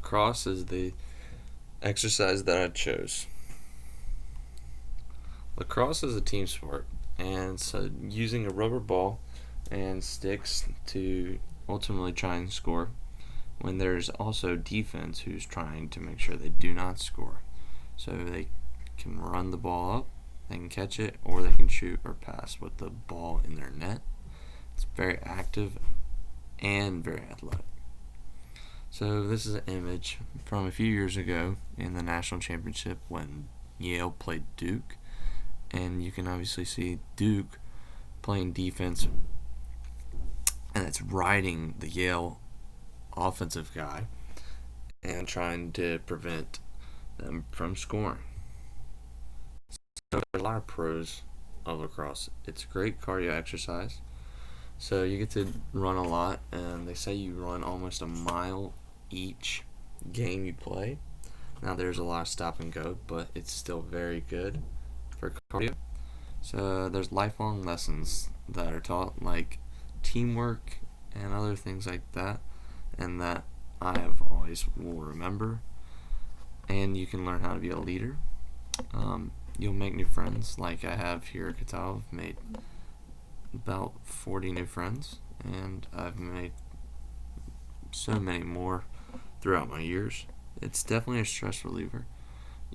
lacrosse is the exercise that I chose. Lacrosse is a team sport, and so using a rubber ball and sticks to ultimately try and score, when there's also defense who's trying to make sure they do not score. So they can run the ball up, they can catch it, or they can shoot or pass with the ball in their net. It's very active and very athletic. So this is an image from a few years ago in the national championship when Yale played Duke, and you can obviously see Duke playing defense, and it's riding the Yale offensive guy and trying to prevent them from scoring. So there's a lot of pros of lacrosse. It's a great cardio exercise. So you get to run a lot, and they say you run almost a mile each game you play. Now there's a lot of stop and go, but it's still very good for cardio. So there's lifelong lessons that are taught, like teamwork and other things like that, and that I have always will remember. And you can learn how to be a leader. You'll make new friends, like I have here at Catawba. I've made about 40 new friends, and I've made so many more throughout my years. It's definitely a stress reliever.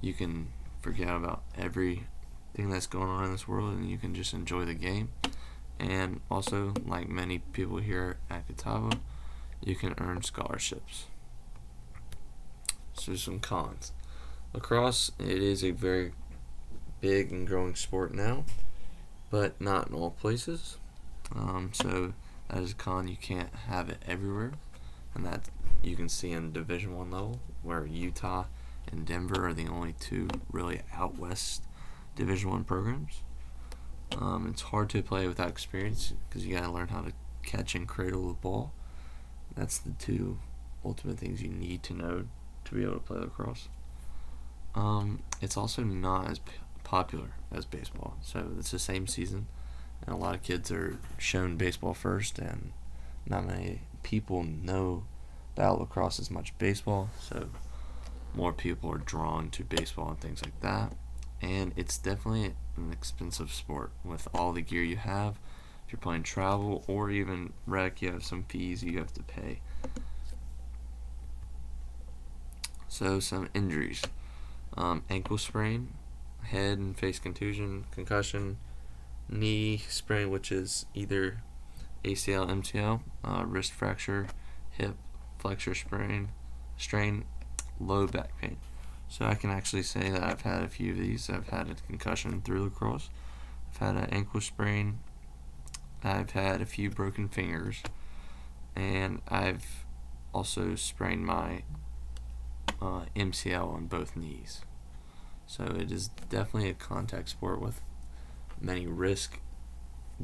You can forget about everything that's going on in this world, and you can just enjoy the game. And also, like many people here at Catawba, you can earn scholarships. So some cons. Lacrosse, it is a very big and growing sport now, but not in all places. So that is a con. You can't have it everywhere, and that you can see in Division I level, where Utah and Denver are the only two really out west Division I programs. It's hard to play without experience because you got to learn how to catch and cradle the ball. That's the two ultimate things you need to know to be able to play lacrosse. It's also not as popular as baseball, so it's the same season, and a lot of kids are shown baseball first, and not many people know about lacrosse as much baseball, so more people are drawn to baseball and things like that. And it's definitely an expensive sport with all the gear you have. If you're playing travel or even rec, you have some fees you have to pay. So some injuries: ankle sprain, head and face contusion, concussion, knee sprain, which is either ACL, MCL, wrist fracture, hip flexor strain, low back pain. So I can actually say that I've had a few of these. I've had a concussion through lacrosse. I've had an ankle sprain. I've had a few broken fingers, and I've also sprained my MCL on both knees. So it is definitely a contact sport with many risks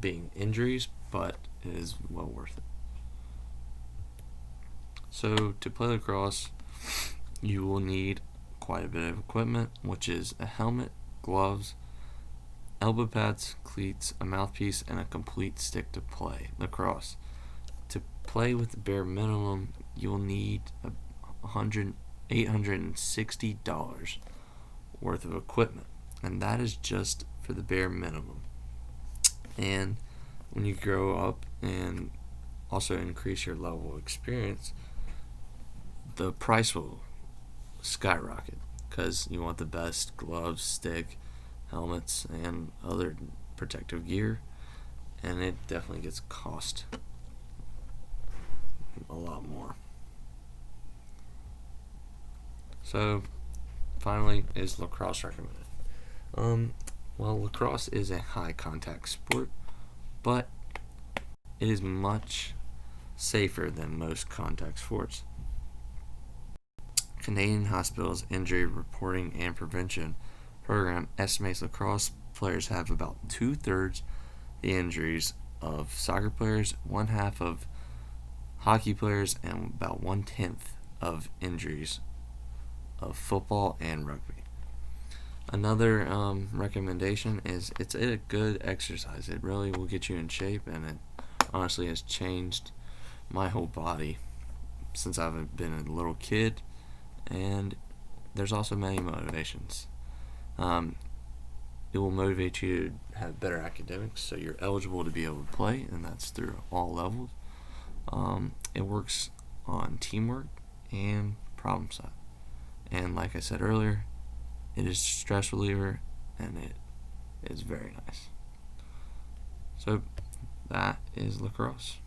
being injuries, but it is well worth it. So to play lacrosse, you will need quite a bit of equipment, which is a helmet, gloves, elbow pads, cleats, a mouthpiece, and a complete stick to play lacrosse. To play with the bare minimum, you'll need $860 worth of equipment, and that is just for the bare minimum. And when you grow up and also increase your level of experience, the price will skyrocket because you want the best gloves, stick, helmets, and other protective gear, and it definitely gets cost a lot more. So finally, is lacrosse recommended? Well, lacrosse is a high contact sport, but it is much safer than most contact sports. Canadian Hospital's Injury Reporting and Prevention Program estimates lacrosse players have about 2/3 the injuries of soccer players, 1/2 of hockey players, and about 1/10 of injuries of football and rugby. Another recommendation is it's a good exercise. It really will get you in shape, and it honestly has changed my whole body since I've been a little kid. and there's also many motivations. It will motivate you to have better academics, so you're eligible to be able to play, and that's through all levels. It works on teamwork and problem solving. And like I said earlier, it is a stress reliever, and it is very nice. So that is lacrosse.